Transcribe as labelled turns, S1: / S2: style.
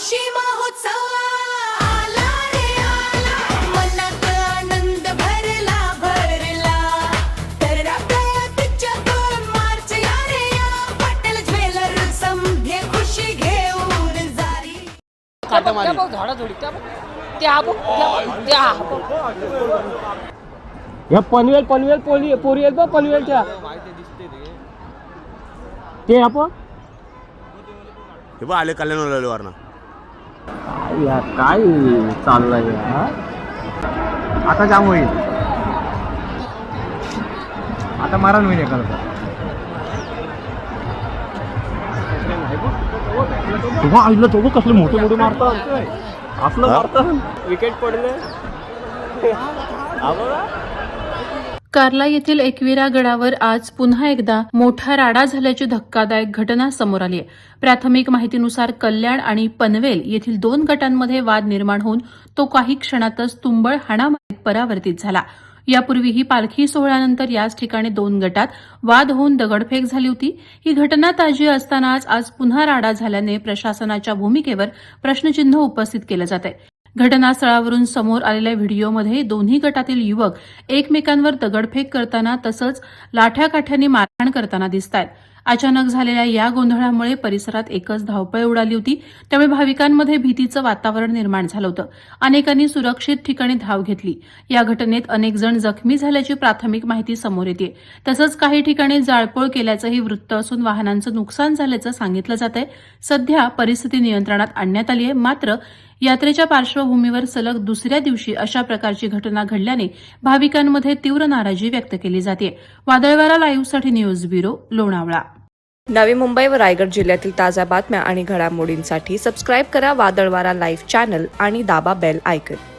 S1: खुशी महोत्सव आला रे आला, मनात आनंद भरला भरला, तर आपल्या तिच्यावर मार्च या रे या, पटेल ज्वेलर्स घे खुशी घेऊन जारी.
S2: काटा मारी झाडा जोडी त्या या पनवेल पनवेल पोरी आहेत बा पनवेलच्या ते आपण
S3: हे बघ आले कल्याण वरना
S2: काय चाललंय
S4: आता जाम होईल, आता मारण होईल एखादा.
S2: आईला तो कसले मोठे मोठे मारतात आपलं मारतात विकेट पडले.
S5: कार्ला येथील एकविरा गडावर आज पुन्हा एकदा मोठा राडा झाल्याची धक्कादायक घटना समोर आली आहे. प्राथमिक माहितीनुसार कल्याण आणि पनवेल येथील 2 गटांमध्ये वाद निर्माण होऊन तो काही क्षणातच तुंबळ हाणामारीत परावर्तित झाला. यापूर्वीही पालखी सोहळ्यानंतर याच ठिकाणी 2 गटात वाद होऊन दगडफेक झाली होती. ही घटना ताजी असतानाच आज पुन्हा राडा झाल्याने प्रशासनाच्या भूमिकेवर प्रश्नचिन्ह उपस्थित केलं जात आहे. घटनास्थळावरून समोर आलेल्या व्हिडिओमध्ये दोन्ही गटातील युवक एकमेकांवर दगडफेक करताना तसंच लाठ्याकाठ्यांनी मारहाण करताना दिसतायत. अचानक झालेल्या या गोंधळामुळे परिसरात एकच धावपळ उडाली होती. त्यामुळे भाविकांमध्ये भीतीचं वातावरण निर्माण झालं होतं. अनेकांनी सुरक्षित ठिकाणी धाव घेतली. या घटनेत अनेक जण जखमी झाल्याची प्राथमिक माहिती समोर येते. तसंच काही ठिकाणी जाळपोळ केल्याचंही वृत्त असून वाहनांचं नुकसान झाल्याचं सांगितलं जात आहे. सध्या परिस्थिती नियंत्रणात आणण्यात आली आहे. मात्र यात्रेच्या पार्श्वभूमीवर सलग दुसऱ्या दिवशी अशा प्रकारची घटना घडल्याने भाविकांमध्ये तीव्र नाराजी व्यक्त केली जाते. वादळवारा लाईव्हसाठी न्यूज ब्युरो, लोणावळा.
S6: नवी मुंबई व रायगड जिल्ह्यातील ताज्या बातम्या आणि घडामोडींसाठी सबस्क्राईब करा वादळवारा लाईव्ह चॅनल आणि दाबा बेल आयकॉन.